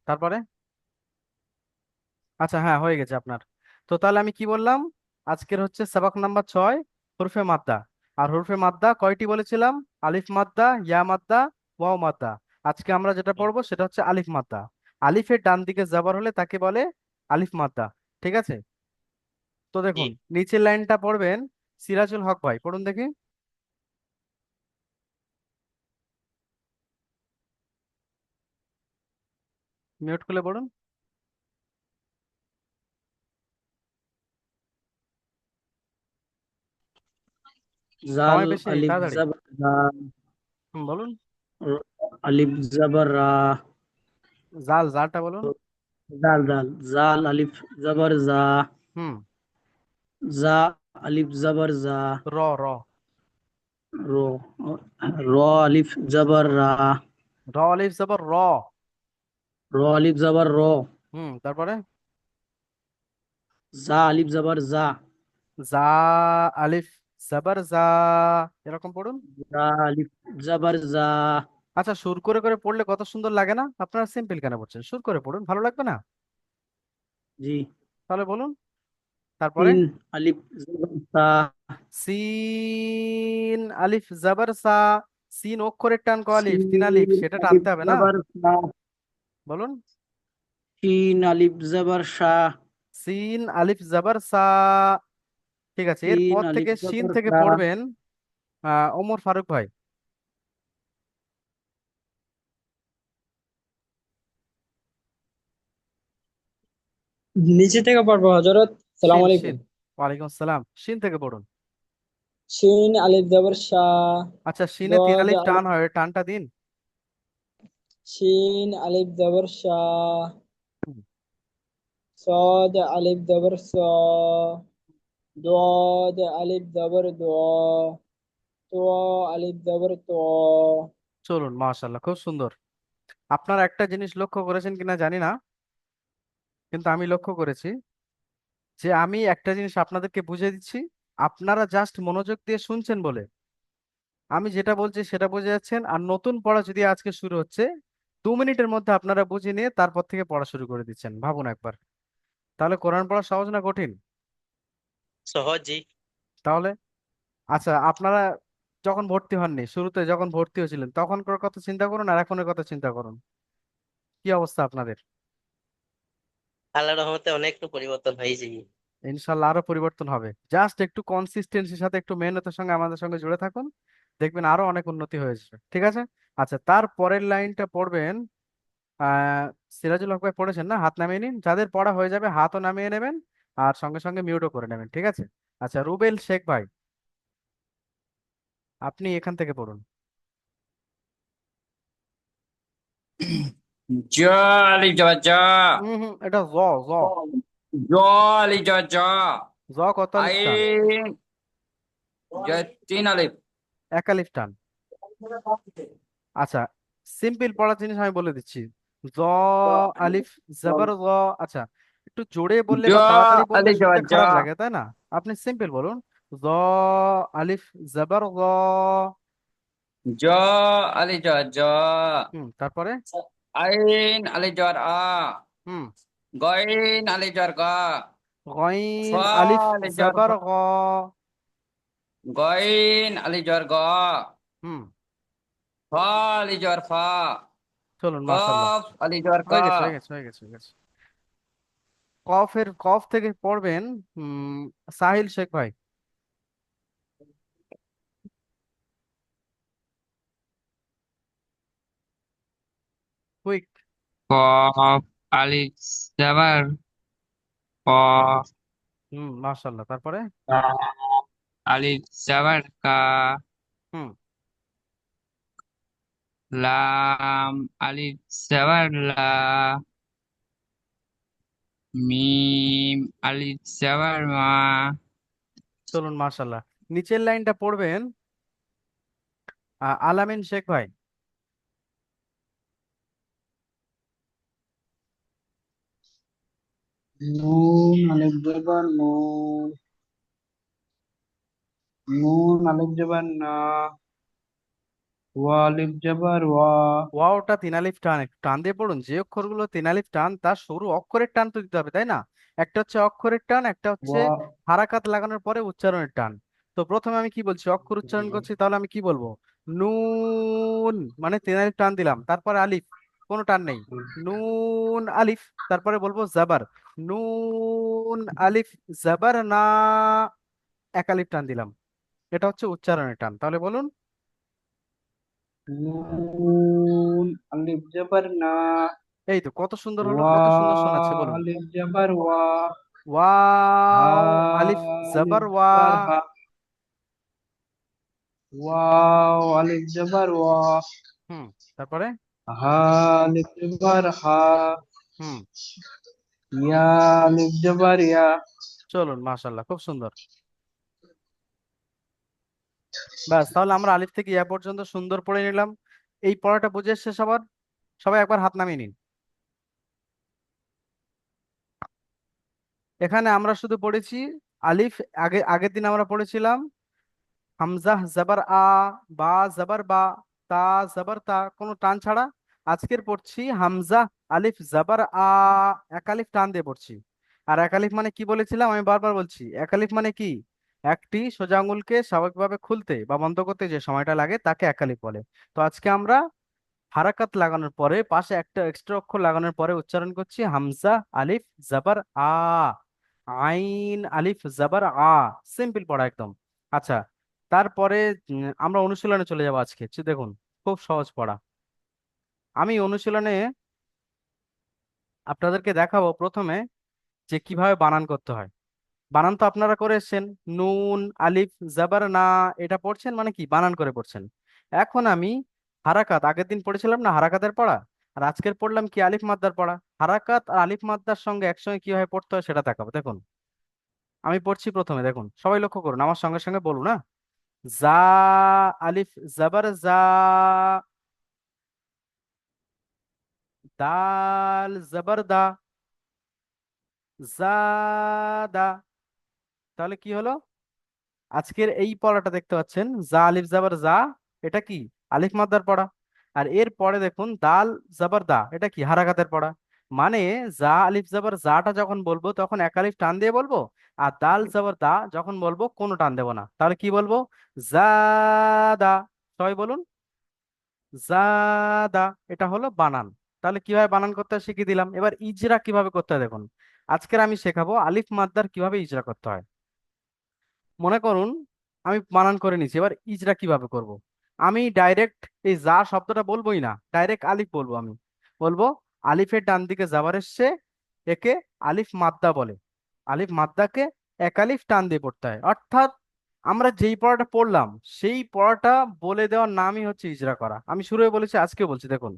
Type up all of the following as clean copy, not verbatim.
তারপরে আচ্ছা, হ্যাঁ, হয়ে গেছে আপনার। তো তাহলে আমি কি বললাম, আজকের হচ্ছে সবক নাম্বার 6, হরফে মাদ্দা। আর হরফে মাদ্দা কয়টি বলেছিলাম? আলিফ মাদ্দা, ইয়া মাদ্দা, ওয়াও মাদ্দা। আজকে আমরা যেটা হুম, পড়বো সেটা হচ্ছে আলিফ মাদ্দা। আলিফের ডান দিকে জবর হলে তাকে বলে আলিফ মাদ্দা। ঠিক আছে? তো জি। দেখুন, নিচের লাইনটা পড়বেন। সিরাজুল হক ভাই, পড়ুন দেখি। মিউট খুলে পড়ুন। জাল, সময় বেশি নেই, আলিফ তাড়াতাড়ি। জাবার জা, বলুন। আলিফ জাবার রা, জালটা বলুন। জাল জাল, জাল আলিফ জাবার জা, হুম। জা আলিফ জাবার জা, র র রো, র আলিফ জাবার রা, আলিফ জবর র। র আলিফ জাবার র, তারপরে জা আলিফ জাবার জা, জা আলিফ জবর জা, এরকম পড়ুন। জা আলিফ জাবার জা। আচ্ছা, সুর করে করে পড়লে কত সুন্দর লাগে না? আপনারা সিম্পল কেন পড়ছেন? সুর করে পড়ুন, ভালো লাগবে না? জি। তাহলে বলুন। তারপরে তিন আলিফ জাবার সা, সিন আলিফ জবর সা। সিন অক্ষরের টান ক আলিফ, সিন 3 আলিফ, সেটা আলিফ টানতে হবে না? জাবার সা, বলুন। শিন আলিফ জাবার সা, সিন আলিফ জবর সা। ঠিক আছে, শিন এরপর আলিফ থেকে শিন জাবার থেকে সা। পড়বেন ওমর ফারুক ভাই। নিচে থেকে পড়বো হজরত। সালাম শিন আলাইকুম। শিন ওয়ালাইকুম আসসালাম, শিন থেকে পড়ুন। শিন আলিফ জবর শাহ। আচ্ছা, শিনে তিন দদ আলিফ টান আলিফ, হয়, ওই টানটা দিন। শিন আলিফ জবর শাহ। হুম। صاد আলিফ জবর স। দদ আলিফ জবর দ। ত আলিফ জবর ত। চলুন, মাশাল্লাহ, খুব সুন্দর। আপনারা একটা জিনিস লক্ষ্য করেছেন কিনা জানি না, কিন্তু আমি লক্ষ্য করেছি যে আমি একটা জিনিস আপনাদেরকে বুঝিয়ে দিচ্ছি, আপনারা জাস্ট মনোযোগ দিয়ে শুনছেন বলে আমি যেটা বলছি সেটা বুঝে যাচ্ছেন। আর নতুন পড়া যদি আজকে শুরু হচ্ছে, 2 মিনিটের মধ্যে আপনারা বুঝে নিয়ে তারপর থেকে পড়া শুরু করে দিচ্ছেন, ভাবুন একবার। তাহলে কোরআন পড়া সহজ না কঠিন? সহজই। তাহলে আচ্ছা, আপনারা যখন ভর্তি হননি, শুরুতে যখন ভর্তি হয়েছিলেন তখনকার কথা চিন্তা করুন আর এখনের কথা চিন্তা করুন, কি অবস্থা আপনাদের। আল্লাহর রহমতে অনেক একটু পরিবর্তন হয়েছে। ইনশাল্লাহ আরো পরিবর্তন হবে, জাস্ট একটু কনসিস্টেন্সির সাথে একটু মেহনতের সঙ্গে আমাদের সঙ্গে জুড়ে থাকুন, দেখবেন আরো অনেক উন্নতি হয়েছে। ঠিক আছে? আচ্ছা, তার পরের লাইনটা পড়বেন। আহ সিরাজুল হক ভাই পড়েছেন না? হাত নামিয়ে নিন, যাদের পড়া হয়ে যাবে হাতও নামিয়ে নেবেন, আর সঙ্গে সঙ্গে মিউটও করে নেবেন। ঠিক আছে? আচ্ছা, রুবেল শেখ ভাই, আপনি এখান থেকে পড়ুন। Jolly Jojo. এটা জ। জ। Jolly Jojo. জ কত আলিফ টান? Ain. Tin alif. একালিফ টান। আচ্ছা, সিম্পল পড়ার জিনিস আমি বলে দিচ্ছি। জ আলিফ জবর জ। আচ্ছা, একটু জোরে বললে Jo বা তাড়াতাড়ি বললে ali শুনতে খারাপ Jojo. লাগে, তাই না? আপনি সিম্পল বলুন। জ আলিফ জবর জ। Jo ali Jojo. তারপরে Ain ali Jor A. Hmm Goin ali Jor Ga. গইন Fa আলিফ ali Jor জবর গ। Goin ali Jor Ga. হুম Fa ali Jor Fa. চলুন, মাশাল্লাহ, Kaf ali Jor হয়ে Ka. গেছে, হয়ে গেছে, হয়ে গেছে, হয়ে গেছে। কফের কফ থেকে পড়বেন। সাহিল শেখ ভাই, quick. Qaf alif sabar qaf মাশাল্লাহ, তারপরে Qaf alif sabar ka হুম lam alif sabar la mim alif sabar ma চলুন, মাশাল্লাহ। নিচের লাইনটা পড়বেন আলামিন শেখ ভাই। নুন আলিফ জবর নুন। নুন আলিফ জবর না। ওয়া আলিফ জবর ওয়া। ওয়াওটা তিন আলিফ টান, একটু টান দিয়ে পড়ুন। যে অক্ষরগুলো তিন আলিফ টান তার সরু অক্ষরের টান তো দিতে হবে, তাই না? একটা হচ্ছে অক্ষরের টান, একটা হচ্ছে ওয়া হারাকাত লাগানোর পরে উচ্চারণের টান। তো প্রথমে আমি কি বলছি, অক্ষর উচ্চারণ করছি, তাহলে আমি কি বলবো? নুন, মানে তিন আলিফ টান দিলাম, তারপরে আলিফ, কোনো টান নেই। নুন আলিফ, তারপরে বলবো জাবার, নুন আলিফ জাবার না, এক আলিফ টান দিলাম। এটা হচ্ছে উচ্চারণের টান। তাহলে বলুন। নুন আলিফ জবর না। এই তো কত সুন্দর হলো, ওয়া কত সুন্দর শোনাচ্ছে, বলুন। আলিফ জবর ওয়া। হা ওয়াও আলিফ আলিফ জবর ওয়া। জবর হা। ওয়াও আলিফ জবর ওয়া। হুম, তারপরে। হা আলিফ জবর হা। হুম, ইয়া আলিফ জবর ইয়া। চলুন, মাশাল্লাহ, খুব সুন্দর। ব্যাস, তাহলে আমরা আলিফ থেকে ইয়া পর্যন্ত সুন্দর পড়ে নিলাম। এই পড়াটা বুঝে এসছে সবার? সবাই একবার হাত নামিয়ে নিন। এখানে আমরা শুধু পড়েছি আলিফ। আগের দিন আমরা পড়েছিলাম হামজা জবর আ, বা জবর বা, তা জবর তা, কোনো টান ছাড়া। আজকের পড়ছি হামজা আলিফ জবর আ, এক আলিফ টান দিয়ে পড়ছি। আর এক আলিফ মানে কি বলেছিলাম, আমি বারবার বলছি, এক আলিফ মানে কি? একটি সোজা আঙুলকে স্বাভাবিকভাবে খুলতে বা বন্ধ করতে যে সময়টা লাগে তাকে এক আলিফ বলে। তো আজকে আমরা হারাকাত লাগানোর পরে পাশে একটা এক্সট্রা অক্ষর লাগানোর পরে উচ্চারণ করছি হামজা আলিফ জবর আ, আইন আলিফ জবর আ। সিম্পল পড়া একদম। আচ্ছা, তারপরে আমরা অনুশীলনে চলে যাবো আজকে। দেখুন, খুব সহজ পড়া। আমি অনুশীলনে আপনাদেরকে দেখাবো প্রথমে যে কিভাবে বানান করতে হয়। বানান তো আপনারা করে এসেছেন, নুন আলিফ জাবার না, এটা পড়ছেন মানে কি বানান করে পড়ছেন। এখন আমি হারাকাত, আগের দিন পড়েছিলাম না হারাকাতের পড়া, আর আজকের পড়লাম কি আলিফ মাদ্দার পড়া। হারাকাত আর আলিফ মাদ্দার সঙ্গে একসঙ্গে কিভাবে পড়তে হয় সেটা দেখাবো। দেখুন, আমি পড়ছি প্রথমে, দেখুন সবাই লক্ষ্য করুন, আমার সঙ্গে সঙ্গে বলুন না। জা আলিফ জাবার জা, দাল জাবার দা, জাদা। তাহলে কি হলো? আজকের এই পড়াটা দেখতে পাচ্ছেন, জা আলিফ জাবার জা, এটা কি আলিফ মাদ্দার পড়া। আর এর পরে দেখুন দাল জাবার দা, এটা কি হারাকাতের পড়া। মানে জা আলিফ জাবার জাটা যখন বলবো তখন এক আলিফ টান দিয়ে বলবো, আর দাল জাবার দা যখন বলবো কোনো টান দেবো না। তাহলে কি বলবো? জাদা। সবাই বলুন, জাদা। এটা হলো বানান। তাহলে কিভাবে বানান করতে হয় শিখিয়ে দিলাম। এবার ইজরা কিভাবে করতে হয় দেখুন। আজকের আমি শেখাবো আলিফ মাদ্দার কিভাবে ইজরা করতে হয়। মনে করুন আমি বানান করে নিছি, এবার ইজরা কিভাবে করব। আমি ডাইরেক্ট এই যা শব্দটা বলবোই না, ডাইরেক্ট আলিফ বলবো। আমি বলবো আলিফের ডান দিকে যাবার এসছে, একে আলিফ মাদ্দা বলে। আলিফ মাদ্দাকে এক আলিফ টান দিয়ে পড়তে হয়। অর্থাৎ আমরা যেই পড়াটা পড়লাম সেই পড়াটা বলে দেওয়ার নামই হচ্ছে ইজরা করা। আমি শুরুতে বলেছি, আজকে বলছি, দেখুন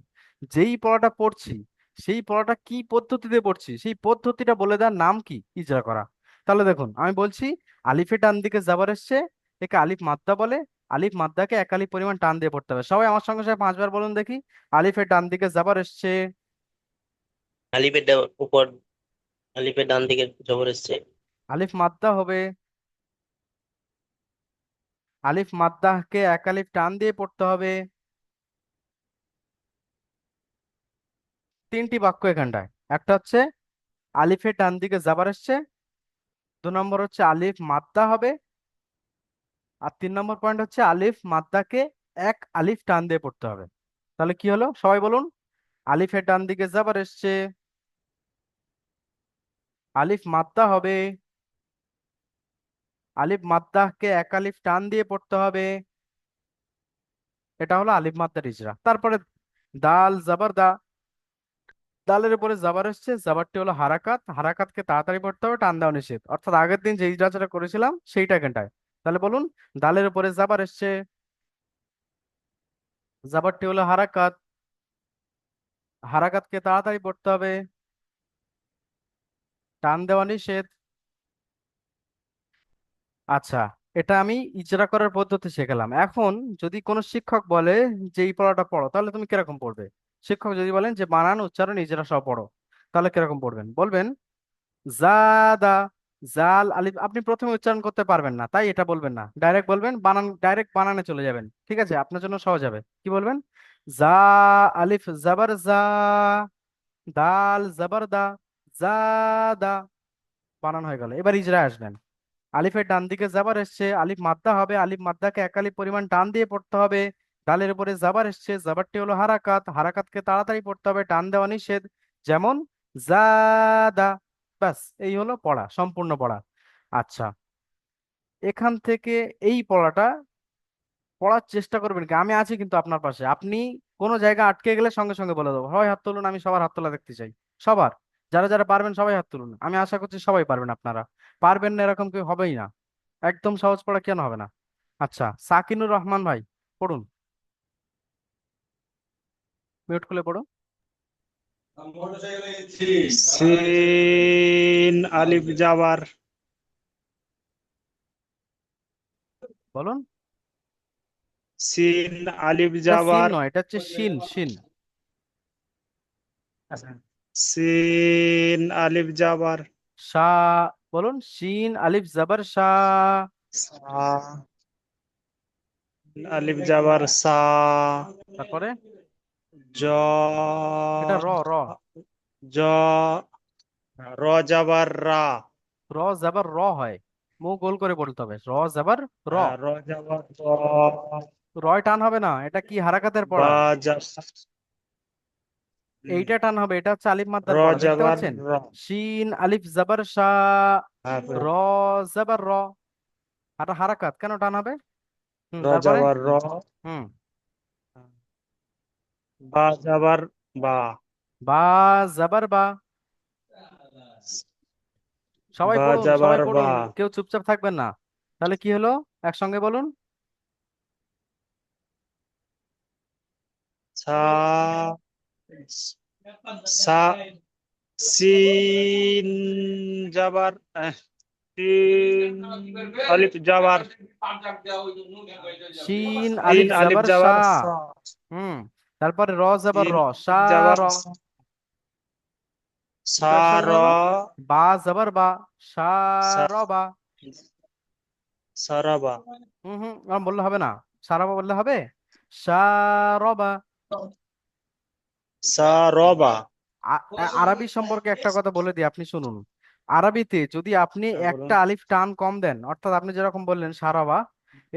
যেই পড়াটা পড়ছি সেই পড়াটা কি পদ্ধতিতে পড়ছি সেই পদ্ধতিটা বলে দেওয়ার নাম কি ইজরা করা। তাহলে দেখুন আমি বলছি আলিফের ডান দিকে যাবার এসছে, একে আলিফ মাদ্দা বলে। আলিফ মাদ্দাকে এক আলিফ পরিমাণ টান দিয়ে পড়তে হবে। সবাই আমার সঙ্গে সঙ্গে পাঁচবার বলুন দেখি। আলিফের ডান দিকে যাবার এসছে, উপর আলিফের ডান দিকে জবর এসছে। আলিফ মাদ্দা হবে। আলিফ মাদ্দাকে এক আলিফ টান দিয়ে পড়তে হবে। তিনটি বাক্য এখানটায়। একটা হচ্ছে আলিফের ডান দিকে যাবার এসছে, দু নম্বর হচ্ছে আলিফ মাদ্দা হবে, আর তিন নম্বর পয়েন্ট হচ্ছে আলিফ মাদ্দাকে এক আলিফ টান দিয়ে পড়তে হবে। তাহলে কি হলো সবাই বলুন। আলিফের ডান দিকে যাবার এসছে, আলিফ মাদ্দা হবে, আলিফ মাদ্দাকে এক আলিফ টান দিয়ে পড়তে হবে। এটা হলো আলিফ মাদ্দার ইজরা। তারপরে দাল জাবার দা, দালের উপরে জাবার এসছে, জাবারটি হলো হারাকাত, হারাকাতকে তাড়াতাড়ি পড়তে হবে, টান দেওয়া নিষেধ। অর্থাৎ আগের দিন যে ইজরাটা করেছিলাম সেইটা এখানটায়। তাহলে বলুন, দালের উপরে জাবার এসছে, জাবারটি হলো হারাকাত, হারাকাতকে তাড়াতাড়ি পড়তে হবে, টান দেওয়া নিষেধ। আচ্ছা, এটা আমি ইজরা করার পদ্ধতি শেখালাম। এখন যদি কোনো শিক্ষক বলে যে এই পড়াটা পড়ো, তাহলে তুমি কিরকম পড়বে? শিক্ষক যদি বলেন যে বানান উচ্চারণ ইজরা সব পড়ো, তাহলে কিরকম পড়বেন? বলবেন জাদা, জাল আলিফ, আপনি প্রথমে উচ্চারণ করতে পারবেন না তাই এটা বলবেন না, ডাইরেক্ট বলবেন, বানান ডাইরেক্ট বানানে চলে যাবেন, ঠিক আছে? আপনার জন্য সহজ হবে। কি বলবেন? জা আলিফ জাবার জা, দাল জাবার দা, জা দা, বানান হয়ে গেল। এবার ইজরা আসবেন। আলিফের ডান দিকে জাবার এসছে, আলিফ মাদ্দা হবে, আলিফ মাদ্দাকে এক আলিফ পরিমাণ টান দিয়ে পড়তে হবে। ডালের উপরে জাবার এসছে, জাবারটি হলো হারাকাত, হারাকাতকে তাড়াতাড়ি পড়তে হবে, টান দেওয়া নিষেধ। যেমন জাদা। ব্যাস, এই হলো পড়া, সম্পূর্ণ পড়া। আচ্ছা, এখান থেকে এই পড়াটা পড়ার চেষ্টা করবেন কি, আমি আছি কিন্তু আপনার পাশে। আপনি কোনো জায়গা আটকে গেলে সঙ্গে সঙ্গে বলে দেবো, হয় হাত তুলুন, আমি সবার হাত তোলা দেখতে চাই। সবার, যারা যারা পারবেন সবাই হাত তুলুন, আমি আশা করছি সবাই পারবেন। আপনারা পারবেন না এরকম কেউ হবেই না। একদম সহজ পড়া, কেন হবে না? আচ্ছা, সাকিনুর রহমান ভাই, পড়ুন, মিউট খুলে পড়ুন। সিন আলিফ জাবার, বলুন। সিন আলিফ এটা সিন জাবার, নয়, এটা হচ্ছে শিন, শিন। সিন আলিফ জাবার, শাহ, বলুন, শিন আলিফ জাবার শাহ। সা আলিফ জাবার সা, তারপরে জ এটা র, র। জ র জাবার রা, র জাবার র হয়, মুখ গোল করে বলতে হবে, র জাবার র। র জাবার র, রয় টান হবে না, এটা কি হারাকাতের বা পড়া? জাবার এইটা টান হবে, এটা হচ্ছে আলিফ র মাদ্দার পড়া, দেখতে জাবার পাচ্ছেন? র, শিন আলিফ জাবার শাহ, র তারপরে জাবার র। আর হারাকাত কেন টান হবে? র তারপরে জাবার র, হুম, বা জাবার বা, বা জাবার বা। সবাই বা পড়ুন, সবাই জাবার বা, পড়ুন, কেউ চুপচাপ থাকবেন না। তাহলে কি হলো, একসঙ্গে বলুন। সা সা সিন জাবার সিন আলিফ জাবার, শিন সিন আলিফ আলিফ জাবার জাবার শাহ। সা, হুম, তারপরে র জাবার সিন র, আলিফ শাহ জাবার র। সা, দুটো সা একসঙ্গে র হলো, বা জাবার বা, শাহ সা র বা। সারাবা, আমার বললে হবে না, সারাবা বললে হবে, সারবা। সারবা। আরবি সম্পর্কে একটা কথা বলে দিই, আপনি শুনুন। আরবিতে যদি আপনি হ্যাঁ, বলুন। একটা আলিফ টান কম দেন, অর্থাৎ আপনি যেরকম বললেন সারাবা,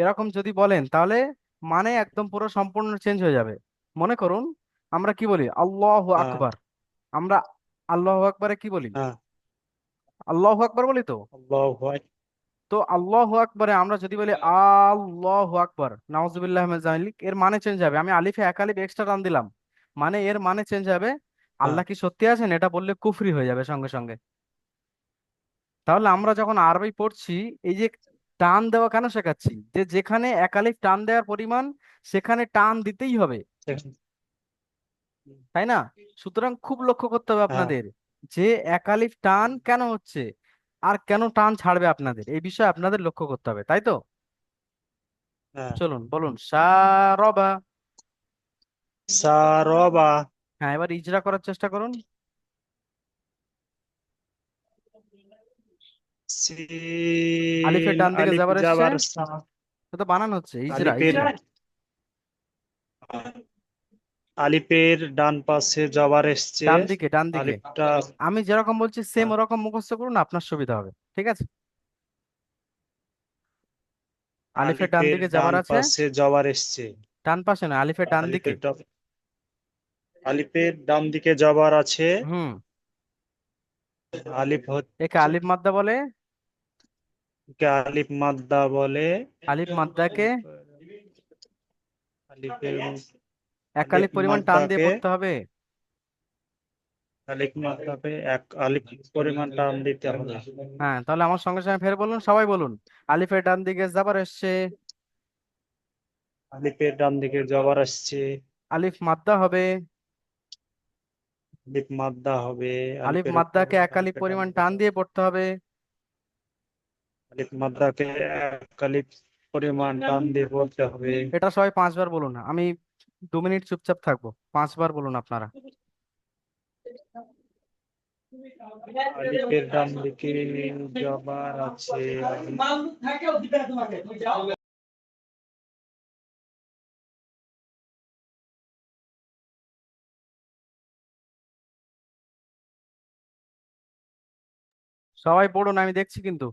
এরকম যদি বলেন, তাহলে মানে একদম পুরো সম্পূর্ণ চেঞ্জ হয়ে যাবে। মনে করুন, আমরা কি বলি? আল্লাহু হ্যাঁ, আকবার। আমরা আল্লাহু আকবারে কি বলি? হ্যাঁ, আল্লাহু আকবার বলি তো। আল্লাহু তো আল্লাহু আকবারে আমরা যদি বলি আল্লাহু আকবার, নাউজুবিল্লাহ মিনাজ জালিক, এর মানে চেঞ্জ হবে। আমি আলিফে এক আলিফ এক্সট্রা টান দিলাম, মানে এর মানে চেঞ্জ হবে। হ্যাঁ, আল্লাহ কি সত্যি আছেন এটা বললে কুফরি হয়ে যাবে সঙ্গে সঙ্গে। তাহলে আমরা যখন আরবি পড়ছি, এই যে টান দেওয়া কেন শেখাচ্ছি, যে যেখানে এক আলিফ টান দেওয়ার পরিমাণ, সেখানে টান দিতেই হবে, তাই না? সুতরাং খুব লক্ষ্য করতে হবে হ্যাঁ, আপনাদের, যে এক আলিফ টান কেন হচ্ছে আর কেন টান ছাড়বে আপনাদের, এই বিষয়ে আপনাদের লক্ষ্য করতে হবে, তাই তো? হ্যাঁ, চলুন বলুন, সারবা। সারবা, হ্যাঁ, এবার ইজরা করার চেষ্টা করুন। আলিফের সিন ডান দিকে আলিফ যাবার এসছে, জাবার সা, এটা তো বানান হচ্ছে ইজরা, আলিফের ইজরা। আলিফের ডান পাশে জবর এসছে, ডান দিকে, ডান দিকে। আলিফটা আমি যেরকম বলছি সেম ওরকম মুখস্থ করুন, আপনার সুবিধা হবে, ঠিক আছে? আলিফের ডান আলিফের দিকে ডান যাবার আছে, পাশে জবর এসছে, ডান পাশে না, আলিফের ডান দিকে। আলিফের আলিফের ডান দিকে জবর আছে, হুম, আলিফ একে হচ্ছে আলিফ মাদ্দা বলে। আলিফ মাদ্দা বলে, আলিফ মাদ্দাকে আলিফের এক আলিফ আলিফ পরিমাণ টান দিয়ে মাদ্দাকে পড়তে হবে। আলিফ মাদ্দাকে এক আলিফ পরিমাণ টান দিতে হবে। হ্যাঁ, তাহলে আমার সঙ্গে সঙ্গে ফের বলুন, সবাই বলুন। আলিফের ডান দিকে যাবার এসছে, আলিফের ডান দিকে জবর আসছে, আলিফ মাদ্দা হবে। আলিফ মাদ্দা হবে, আলিফ আলিফের মাদ্দাকে এক আলিফ আলিফের ডান পরিমাণ টান দিকে দিয়ে পড়তে হবে। আলিফ মাদ্দাকে এক আলিফ পরিমাণ টান দিয়ে বলতে হবে। এটা সবাই 5 বার বলুন, আমি 2 মিনিট চুপচাপ থাকবো, 5 বার বলুন আপনারা। আলিফের ডান দিকে জবর আছে। সবাই পড়ুন, আমি দেখছি কিন্তু।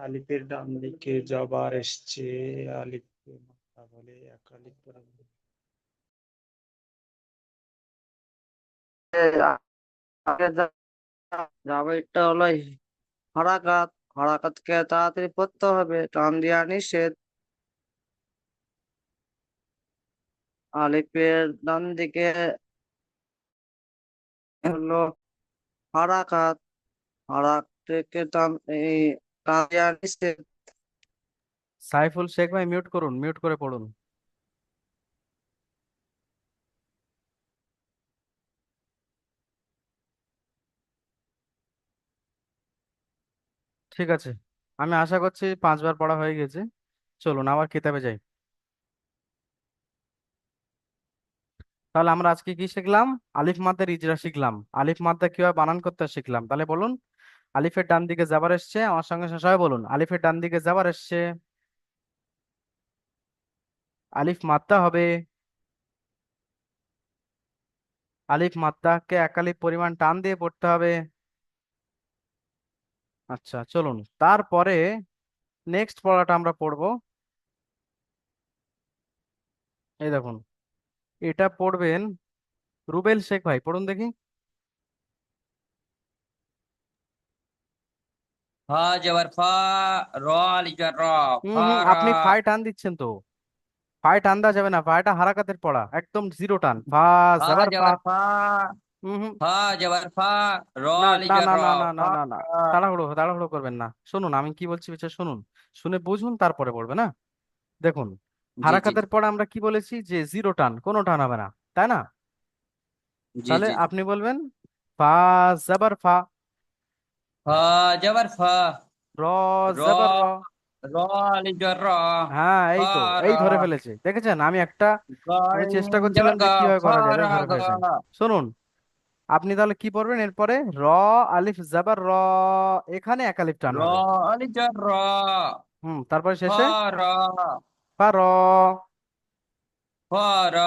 আলিফের ডান দিকে জবর এসছে। আলিফকে মাথা বলে, এক আলিফ পরে আগে জাবেরটা হলো হারাকাত। হারাকাতকে তাড়াতাড়ি পড়তে হবে, টান দেওয়া নিষেধ। আলিফের ডান দিকে হলো হারাকাত। হারাকাতকে টান দেওয়া নিষেধ। সাইফুল শেখ ভাই মিউট করুন, মিউট করে পড়ুন। ঠিক আছে, আমি আশা করছি 5 বার পড়া হয়ে গেছে। চলুন আবার কিতাবে যাই। তাহলে আমরা আজকে কি শিখলাম? আলিফ মাদ্দার ইজরা শিখলাম, আলিফ মাদ্দা কিভাবে বানান করতে হয় শিখলাম। তাহলে বলুন, আলিফের ডান দিকে যাবার এসছে, আমার সঙ্গে সঙ্গে সবাই বলুন, আলিফের ডান দিকে যাবার এসছে, আলিফ মাদ্দা হবে। আলিফ মাদ্দাকে এক আলিফ পরিমাণ টান দিয়ে পড়তে হবে। আচ্ছা চলুন, তারপরে নেক্সট পড়াটা আমরা পড়বো। এই দেখুন, এটা পড়বেন রুবেল শেখ ভাই, পড়ুন দেখি। ফা জবর ফা, র আলিফ জবর র, হুম ফা হুম, র। আপনি ফাই টান দিচ্ছেন তো। ফাই টান দেওয়া যাবে না, ফাইটা হারাকাতের পড়া, একদম জিরো টান। ফা ফা জাবার ফা। জবর ফা, হুম হুম। ফা জবর ফা, র না আলিফ না জবর না র, না না না ফা না না, র। তাড়াহুড়ো তাড়াহুড়ো করবেন না, শুনুন আমি কি বলছি বিষয় শুনুন, শুনে বুঝুন তারপরে পড়বে না। দেখুন, জি জি হারাকাতের পরে আমরা কি বলেছি, যে জিরো টান, কোনো টান হবে না, তাই না? জি তাহলে জি জি। আপনি বলবেন ফা জাবার ফা, ফা জবর ফা, র র, জাবার র। র আলিফ জবর র, হ্যাঁ এই ফা তো, র। এই ধরে ফেলেছে, দেখেছেন? আমি গাইন চেষ্টা জবর করছিলাম যে গা, কিভাবে ফা করা যায়, র দেখে ধরে গা। ফেলেছেন। শুনুন, আপনি তাহলে কি পড়বেন এরপরে, র আলিফ জাবার র, এখানে এক আলিফ টান র হবে। আলিফ জবর র, তারপরে ফা শেষে র, ফা র। ফা র।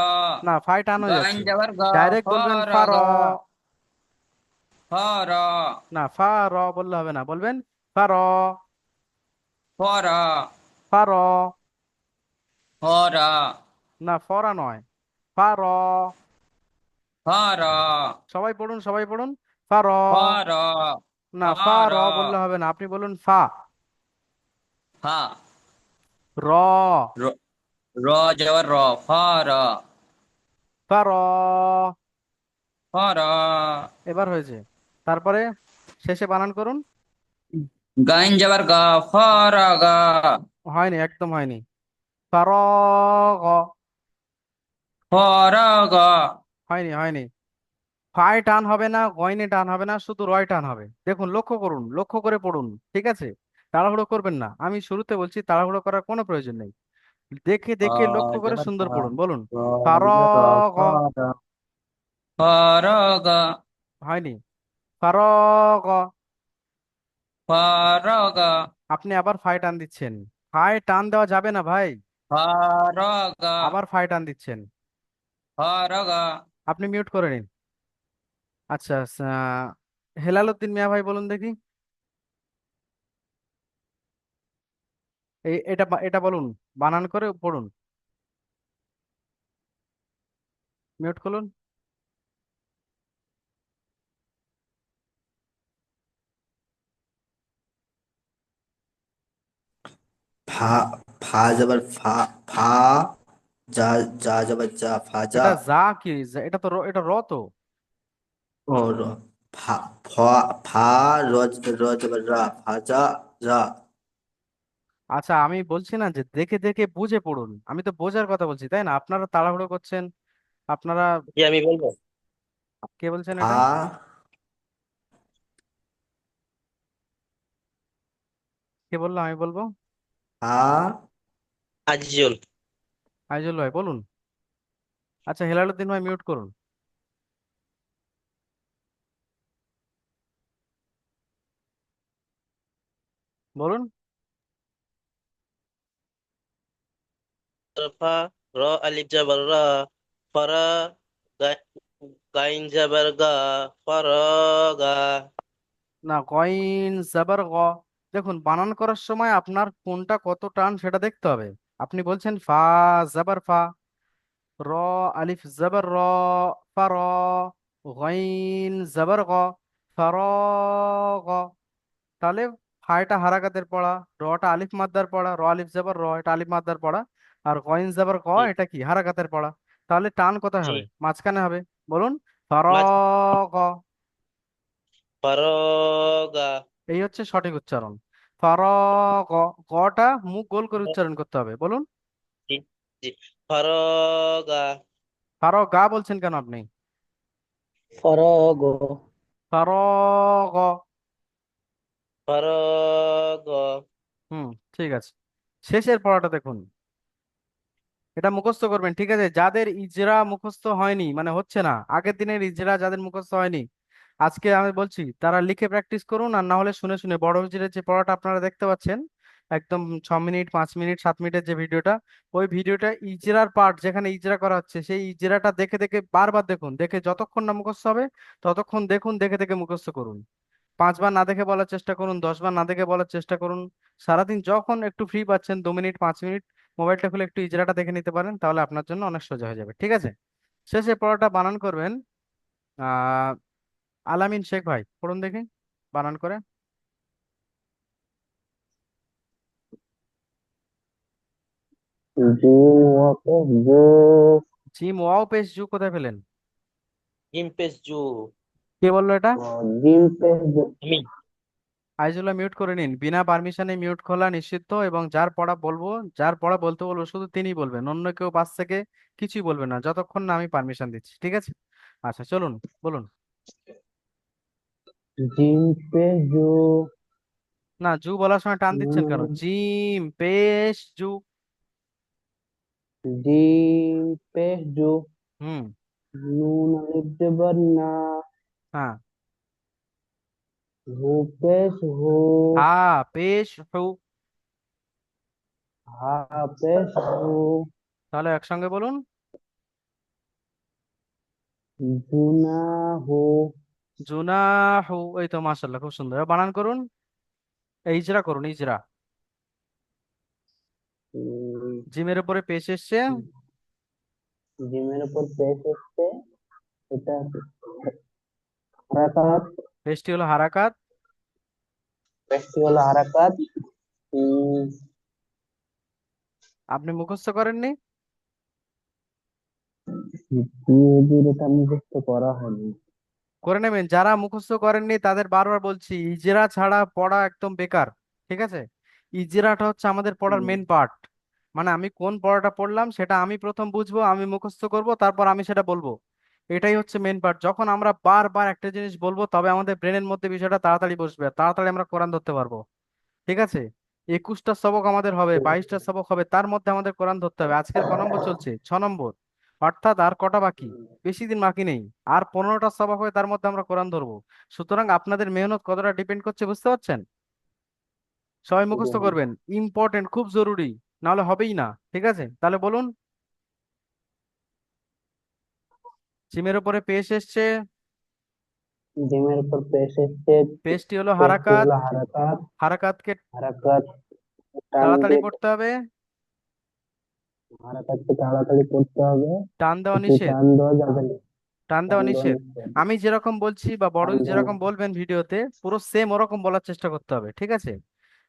না, ফাই টান হয়ে গাইন যাচ্ছে, জবর গা, ডাইরেক্ট ফা বলবেন র ফা র। গা, ফা র। না, ফা র বললে হবে না, বলবেন ফা র। ফা র, ফা র। ফা র, না, ফরা নয়, ফা র। ফা র, সবাই পড়ুন, সবাই পড়ুন, ফা র। ফা র, না, ফা ফা র। র বললে হবে না, আপনি বলুন ফা ফা, র। র, র জবর র, ফা র, ফা র। ফা র। এবার হয়েছে, তারপরে শেষে বানান করুন। গাইন জবর গা, ফা র গা, হয়নি, একদম হয়নি। ফারগ। ফা র গা। হয়নি হয়নি, ফায় টান হবে না, গয়নে টান হবে না, শুধু রয় টান হবে। দেখুন, লক্ষ্য করুন, লক্ষ্য করে পড়ুন, ঠিক আছে? তাড়াহুড়ো করবেন না, আমি শুরুতে বলছি তাড়াহুড়ো করার কোনো প্রয়োজন নেই। দেখে ফা দেখে লক্ষ্য করে জবর সুন্দর ফা, পড়ুন, বলুন র আলিফ জবর র, ফারগ। ফা র, ফা র গা, হয়নি, ফারগ। ফা র গা, আপনি আবার ফায় টান দিচ্ছেন, ফায় টান দেওয়া যাবে না ভাই, ফা র গা, আবার ফায় টান দিচ্ছেন। ফা র গা। আপনি মিউট করে নিন। আচ্ছা হেলাল উদ্দিন মিয়া ভাই বলুন দেখি, এটা বলুন, বানান করে পড়ুন, মিউট করুন। ফা ফা জবর ফা ফা যা যা জবর যা ফাজা। এটা যা কি এটা তো এটা র তো। ও র ফা ফা ফা র র জবর রা ফাজা রা। আচ্ছা, আমি বলছি না যে দেখে দেখে বুঝে পড়ুন, আমি তো বোঝার কথা বলছি, তাই না? আপনারা তাড়াহুড়ো করছেন, আপনারা। কি আমি বলবো? কে বলছেন ফা এটা? কে বললো আমি বলবো? ফা আজিজুল। আইজুল ভাই বলুন। আচ্ছা, হেলালুদ্দিন ভাই মিউট করুন। বলুন। ফা, র আলিফ জাবার রা, ফারা, গা- গাইন জাবার গা, ফারাগা। না, গইন জাবার গ। দেখুন, বানান করার সময় আপনার কোনটা কত টান সেটা দেখতে হবে। আপনি বলছেন ফা জাবার ফা, র আলিফ জাবার র, ফা র, গইন জাবার গ, ফারগ। তাহলে ফাটা হারাকাতের পড়া, রটা আলিফ মাদ্দার পড়া, র আলিফ জাবার র, এটা আলিফ মাদ্দার পড়া। আর গইন জাবার গ, জি এটা কি হারাকাতের পড়া। তাহলে টান কোথায় জি। হবে? মাঝখানে হবে। বলুন, মাঝ ফারগ। ফারাগা। এই হচ্ছে সঠিক উচ্চারণ। ফারগ। গটা মুখ গোল করে উচ্চারণ করতে হবে। বলুন। জি জি। ফারাগা। ফারগা বলছেন কেন আপনি? ফরগ, ফারগ। ফারাগা। হুম, ঠিক আছে। শেষের পড়াটা দেখুন, এটা মুখস্থ করবেন, ঠিক আছে? যাদের ইজরা মুখস্থ হয়নি, মানে হচ্ছে না, আগের দিনের ইজরা যাদের মুখস্থ হয়নি, আজকে আমি বলছি তারা লিখে প্র্যাকটিস করুন, আর না হলে শুনে শুনে বড় হুজুরের যে পড়াটা আপনারা দেখতে পাচ্ছেন, একদম 6 মিনিট 5 মিনিট 7 মিনিটের যে ভিডিওটা, ওই ভিডিওটা ইজরার পার্ট যেখানে ইজরা করা হচ্ছে, সেই ইজরাটা দেখে দেখে বারবার দেখুন, দেখে যতক্ষণ না মুখস্থ হবে ততক্ষণ দেখুন, দেখে দেখে মুখস্থ করুন। 5 বার না দেখে বলার চেষ্টা করুন, 10 বার না দেখে বলার চেষ্টা করুন। সারাদিন যখন একটু ফ্রি পাচ্ছেন, 2 মিনিট 5 মিনিট মোবাইলটা খুলে একটু ইজরাটা দেখে নিতে পারেন, তাহলে আপনার জন্য অনেক সোজা হয়ে যাবে, ঠিক আছে? শেষে পড়াটা বানান করবেন। আহ আলামিন শেখ ভাই, পড়ুন দেখি বানান করে। জিম ওয়াকে জো, জিম ওয়াও পেশ জু কোথায় পেলেন? জিম পেশ জু। কে বললো এটা? জিম পে জো। আমি। আইজুল্লাহ, মিউট করে নিন। বিনা পারমিশনে মিউট খোলা নিষিদ্ধ, এবং যার পড়া বলবো, যার পড়া বলতে বলবো শুধু তিনিই বলবেন, অন্য কেউ পাশ থেকে কিছুই বলবে না যতক্ষণ না আমি পারমিশন দিচ্ছি, ঠিক আছে? আচ্ছা, চলুন, বলুন। জিম পে জো, না, জু বলার সময় টান দিচ্ছেন কেন? নুন, জিম পেশ জু। জিম পে জো, হুম। নুন আলিফ জবর না, হ্যাঁ। হু পেশ হু, হা পেশ হু। হা পেশ হু, তাহলে একসঙ্গে বলুন। জুনা হু, জুনাহু। এই তো, মাশাআল্লাহ, খুব সুন্দর। এবার বানান করুন। এই ইজরা করুন, ইজরা। জিমের উপরে পেশ এসছে। জিমের উপর পেশ হচ্ছে, এটা হারাকাত, পেশটি হলো হারাকাত। পেশটি হলো হারাকাত। উম, আপনি মুখস্থ করেননি? হুজুর, এটা মুখস্থ করা হয়নি। করে নেবেন। যারা মুখস্থ করেননি তাদের বারবার বলছি, ইজরা ছাড়া পড়া একদম বেকার, ঠিক আছে? ইজরাটা হচ্ছে আমাদের পড়ার মেন পার্ট। মানে আমি কোন পড়াটা পড়লাম সেটা আমি প্রথম বুঝবো, আমি মুখস্থ করব, তারপর আমি সেটা বলবো। এটাই হচ্ছে মেন পার্ট। যখন আমরা বারবার একটা জিনিস বলবো, তবে আমাদের ব্রেনের মধ্যে বিষয়টা তাড়াতাড়ি বসবে, আর তাড়াতাড়ি আমরা কোরআন ধরতে পারবো, ঠিক আছে? 21টা সবক আমাদের হবে, 22টা সবক হবে, তার মধ্যে আমাদের কোরআন ধরতে হবে। আজকের ক নম্বর চলছে? 6 নম্বর। অর্থাৎ আর কটা বাকি? বেশি দিন বাকি নেই। আর 15টা সবক হবে, তার মধ্যে আমরা কোরআন ধরবো। সুতরাং আপনাদের মেহনত কতটা ডিপেন্ড করছে, বুঝতে পারছেন? সবাই মুখস্থ করবেন, ইম্পর্টেন্ট, খুব জরুরি, নাহলে হবেই না, ঠিক আছে? তাহলে বলুন। সিমের উপরে পেশ এসছে। জিমের উপর পেশ হচ্ছে, পেশটি হলো পেশটি হারাকাত। হলো হারাকাত, হারাকাতকে হারাকাত টান তাড়াতাড়ি দিয়ে, পড়তে হবে। হারাকাতকে তাড়াতাড়ি করতে হবে, টান দেওয়া একটু নিষেধ। টান দেওয়া যাবে না, টান টান দেওয়া দেওয়া নিষেধ। নিষেধ, আমি যেরকম বলছি বা বড় টান দেওয়া যেরকম বলবেন ভিডিওতে, পুরো সেম ওরকম বলার চেষ্টা করতে হবে, ঠিক আছে?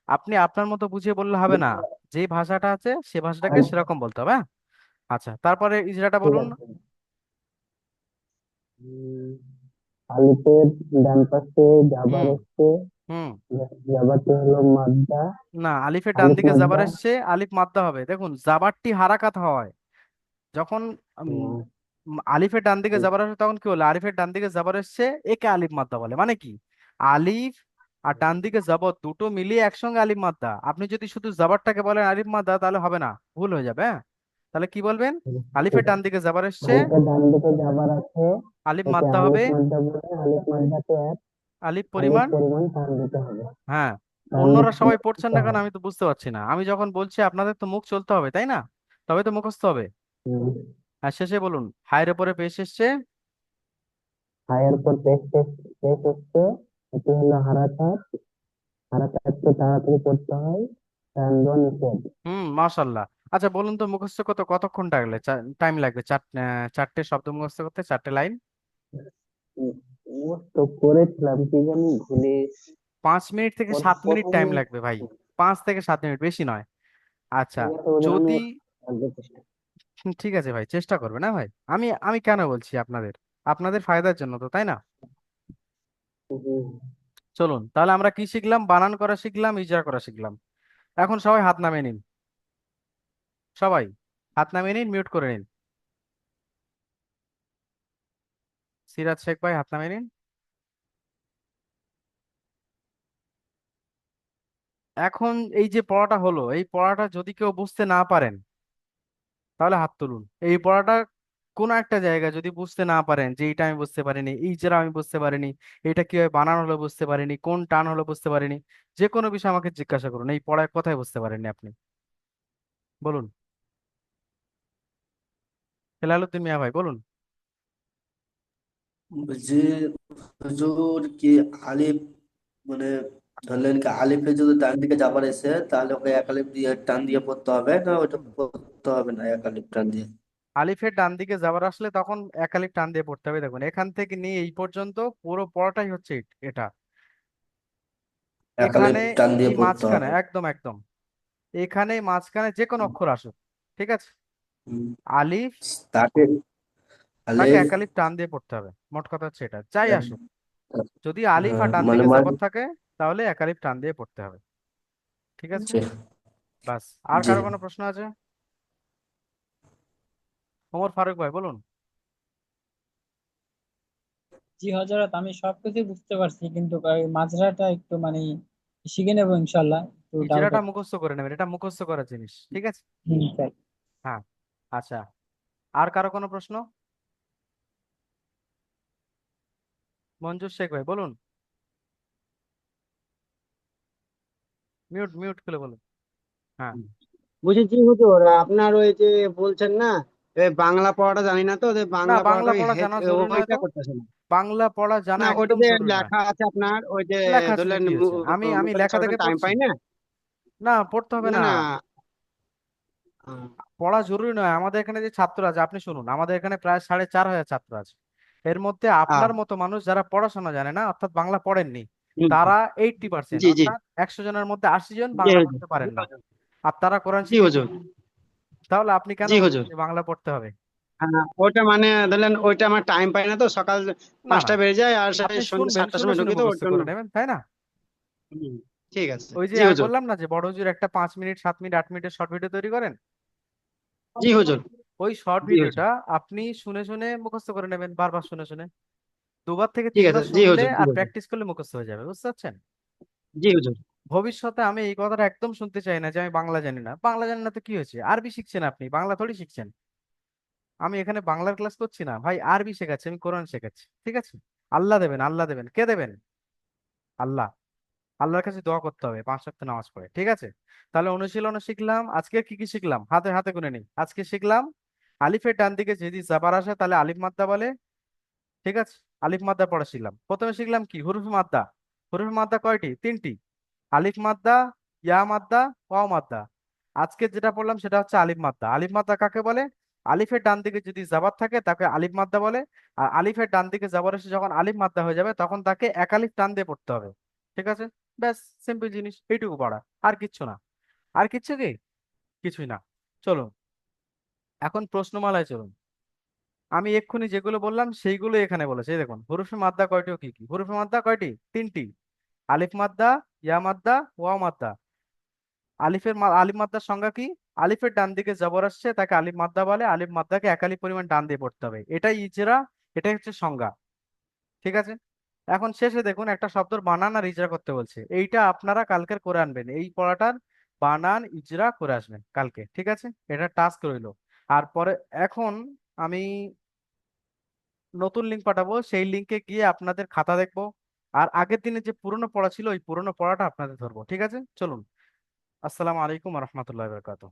আপনি আপনার মতো বুঝিয়ে বললে হবে না। যে ভাষাটা আছে সে ভাষাটাকে নিষেধ। সেরকম বলতে হবে, হ্যাঁ? আচ্ছা, তারপরে ইজরাটা ঠিক বলুন। আছে। আলিফের ডান পাশে জাবার হুম। এসছে, হুম। জাবারটি হলো মাদ্দা, না, আলিফের ডান আলিফ দিকে জাবার মাদ্দা। এসছে, আলিফ মাদ্দা হবে। দেখুন, জাবারটি হারাকাত হয় যখন উম, আলিফের ডান দিকে জাবার আসে, তখন কি হলো? আলিফের ডান দিকে জাবার এসছে, একে আলিফ মাদ্দা বলে। মানে কি? আলিফ আর ডান দিকে জবর দুটো মিলিয়ে একসঙ্গে আলিফ মাদ্দা। আপনি যদি শুধু জবরটাকে বলেন আলিফ মাদ্দা, তাহলে হবে না, ভুল হয়ে যাবে, হ্যাঁ? তাহলে কি বলবেন? আলিফের ঠিক ডান আছে। দিকে জাবার এসছে, আলিফের ডান দিকে জাবার আছে, আলিফ একে মাদ্দা আলিফ হবে। মাদ্দা বলে, আলিফ মাদ্দাকে এক আলিফ আলিফ পরিমাণ। পরিমাণ টান দিতে হবে। হ্যাঁ। অন্যরা সবাই পড়ছেন না কেন আমি তো বুঝতে পারছি না। আমি যখন বলছি আপনাদের তো মুখ চলতে হবে তাই না? তবে তো মুখস্থ হবে। আর শেষে বলুন, হায়ের উপরে পেশ এসছে। হায়ের পর পেশ হচ্ছে, এটি হলো হারাকাত। হারাকাত তো তাড়াতাড়ি পড়তে হয়, টানডন নিষেধ। মাশাল্লাহ। আচ্ছা বলুন তো, মুখস্থ কতক্ষণ টাইম লাগবে চারটে শব্দ মুখস্থ করতে, চারটে লাইন? ও তো করেছিলাম, কি জানি ভুলে। 5 মিনিট থেকে 7 মিনিট টাইম লাগবে ভাই। 5 থেকে 7 মিনিট, বেশি নয়। আচ্ছা। ঠিক আছে, ওদের আমি যদি একবার চেষ্টা ঠিক আছে ভাই, চেষ্টা করবে না ভাই? আমি আমি কেন বলছি আপনাদের, আপনাদের ফায়দার জন্য তো, তাই না? করবো। চলুন তাহলে আমরা কি শিখলাম? বানান করা শিখলাম, ইজরা করা শিখলাম। এখন সবাই হাত নামিয়ে নিন। সবাই হাত নামিয়ে নিন, মিউট করে নিন। সিরাজ শেখ ভাই হাত নামিয়ে নিন। এখন এই যে পড়াটা হলো, এই পড়াটা যদি কেউ বুঝতে না পারেন তাহলে হাত তুলুন। এই পড়াটা কোনো একটা জায়গায় যদি বুঝতে না পারেন, যে এইটা আমি বুঝতে পারিনি, এই যারা আমি বুঝতে পারিনি, এটা কিভাবে বানান হলো বুঝতে পারিনি, কোন টান হলো বুঝতে পারিনি, যে কোনো বিষয় আমাকে জিজ্ঞাসা করুন। এই পড়ায় কোথায় বুঝতে পারেননি আপনি বলুন? হেলালুদ্দিন মিয়া ভাই বলুন। যে হুজুর কি আলিফ, মানে ধরলেন কি আলিফে যদি ডান দিকে যাবার এসে, তাহলে ওকে এক আলিফ দিয়ে টান দিয়ে পড়তে হবে, না ওটা পড়তে হবে না এক আলিফ টান দিয়ে? আলিফের ডান দিকে যাবার আসলে তখন এক আলিফ টান দিয়ে পড়তে হবে। দেখুন এখান থেকে নিয়ে এই পর্যন্ত পুরো পড়াটাই হচ্ছে এটা। এক আলিফ এখানে টান দিয়ে এই পড়তে মাঝখানে, হবে। একদম একদম এখানে মাঝখানে যে কোনো অক্ষর আসুক, ঠিক আছে, হুম। আলিফ, তাকে তাকে আলিফ, এক আলিফ টান দিয়ে পড়তে হবে। মোট কথা হচ্ছে এটা, যাই আসুক। যদি আলিফ হ্যাঁ আর ডান মানে দিকে মানে জবর থাকে তাহলে এক আলিফ টান দিয়ে পড়তে হবে। ঠিক আছে? জি। বাস। আর জি। কারো কোনো প্রশ্ন আছে? ওমর ফারুক ভাই বলুন। জি হজরত, আমি সবকিছু বুঝতে পারছি, কিন্তু ওই মাজরাটা একটু মানে শিখে নেবো ইনশাল্লাহ, একটু ডাউট ইজরাটা আছে। মুখস্থ করে নেবেন, এটা মুখস্থ করার জিনিস, ঠিক আছে? তাই। হ্যাঁ। আচ্ছা। আর কারো কোনো প্রশ্ন? মঞ্জুর শেখ ভাই বলুন। মিউট মিউট করে বলুন। হ্যাঁ। বুঝেছি হুজুর, আপনার ওই যে বলছেন না, বাংলা পড়াটা জানি না তো, না, বাংলা পড়াটা বাংলা ওই পড়া জানা জরুরি নয় ওইটা তো। করতেছে না। বাংলা পড়া জানা না, একদম ওইটাতে জরুরি নয়। লেখা আছে আপনার, ওই যে লেখা আছে তো ধরলেন কি হয়েছে, আমি মুখস্থ লেখা করার থেকে টাইম পড়ছি। পাই না। না, পড়তে হবে না না। না। আহ, পড়া জরুরি নয়। আমাদের এখানে যে ছাত্র আছে, আপনি শুনুন, আমাদের এখানে প্রায় 4,500 ছাত্র আছে। এর মধ্যে আহ, আপনার মতো মানুষ যারা পড়াশোনা জানে না, অর্থাৎ বাংলা পড়েননি, হুম, তারা 80%, জি জি। অর্থাৎ 100 জনের মধ্যে 80 জন জি বাংলা হুজুর। পড়তে পারেন না। আর তারা কোরআন জি শিখেছে। হুজুর। তাহলে আপনি কেন জি বলছেন হুজুর। যে বাংলা পড়তে হবে? ওইটা মানে ধরলেন ওইটা আমার টাইম পাই না তো, সকাল না না, 5টা বেড়ে যায় আর সেই আপনি সন্ধ্যে শুনবেন, 7টার শুনে সময় শুনে ঢুকি, তো ওর মুখস্থ জন্য। করে নেবেন, তাই না? হুম, ঠিক আছে। ওই যে জি আমি হুজুর। বললাম না যে বড় হুজুর একটা 5 মিনিট, 7 মিনিট, 8 মিনিটের শর্ট ভিডিও তৈরি করেন। জি হুজুর। ওই শর্ট জি হুজুর। ভিডিওটা আপনি শুনে শুনে মুখস্থ করে নেবেন, বারবার শুনে শুনে। দুবার থেকে ঠিক আছে। তিনবার জি শুনলে হুজুর। জি আর হুজুর। প্র্যাকটিস করলে মুখস্থ হয়ে যাবে, বুঝতে পারছেন? জি হুজুর। ভবিষ্যতে আমি এই কথাটা একদম শুনতে চাই না যে আমি বাংলা জানি না। বাংলা জানি না তো কি হয়েছে? আরবি শিখছেন আপনি, বাংলা থোড়ি শিখছেন। আমি এখানে বাংলার ক্লাস করছি না ভাই, আরবি শেখাচ্ছি, আমি কোরআন শেখাচ্ছি, ঠিক আছে? আল্লাহ দেবেন, আল্লাহ দেবেন, কে দেবেন? আল্লাহ। আল্লাহর কাছে দোয়া করতে হবে 5 ওয়াক্ত নামাজ পড়ে, ঠিক আছে? তাহলে অনুশীলনে শিখলাম আজকে কি কি শিখলাম, হাতে হাতে গুনে নেই। আজকে শিখলাম আলিফের ডান দিকে যদি জাবার আসে তাহলে আলিফ মাদ্দা বলে, ঠিক আছে? আলিফ মাদ্দা পড়া শিখলাম। প্রথমে শিখলাম কি, হুরুফ মাদ্দা। হুরুফ মাদ্দা কয়টি? 3টি। আলিফ মাদ্দা, ইয়া মাদ্দা, ওয়াও মাদ্দা। আজকে যেটা পড়লাম সেটা হচ্ছে আলিফ মাদ্দা। আলিফ মাদ্দা কাকে বলে? আলিফের ডান দিকে যদি জাবার থাকে তাকে আলিফ মাদ্দা বলে। আর আলিফের ডান দিকে জাবার এসে যখন আলিফ মাদ্দা হয়ে যাবে তখন তাকে এক আলিফ টান দিয়ে পড়তে হবে। ঠিক আছে? ব্যাস, সিম্পল জিনিস, এইটুকু পড়া। আর কিচ্ছু না। আর কিচ্ছু কি? কিছুই না। চলো এখন প্রশ্নমালায় চলুন। আমি এক্ষুনি যেগুলো বললাম সেইগুলো এখানে বলেছে, এই দেখুন হুরুফে মাদ্দা কয়টি ও কি কি। হুরুফে মাদ্দা কয়টি? 3টি। আলিফ মাদ্দা, ইয়া মাদ্দা, ওয়াও মাদ্দা। আলিফ মাদ্দার সংজ্ঞা কি? আলিফের ডান দিকে জবর আসছে তাকে আলিফ মাদ্দা বলে। আলিফ মাদ্দাকে এক আলিফ পরিমাণ ডান দিয়ে পড়তে হবে, এটাই ইজরা, এটাই হচ্ছে সংজ্ঞা। ঠিক আছে? এখন শেষে দেখুন একটা শব্দর বানান আর ইজরা করতে বলছে, এইটা আপনারা কালকের করে আনবেন। এই পড়াটার বানান ইজরা করে আসবেন কালকে, ঠিক আছে? এটা টাস্ক রইলো। আর পরে এখন আমি নতুন লিঙ্ক পাঠাবো, সেই লিঙ্কে গিয়ে আপনাদের খাতা দেখবো, আর আগের দিনে যে পুরনো পড়া ছিল ওই পুরনো পড়াটা আপনাদের ধরবো, ঠিক আছে? চলুন। আসসালামু আলাইকুম রহমতুল্লাহ বরকাত।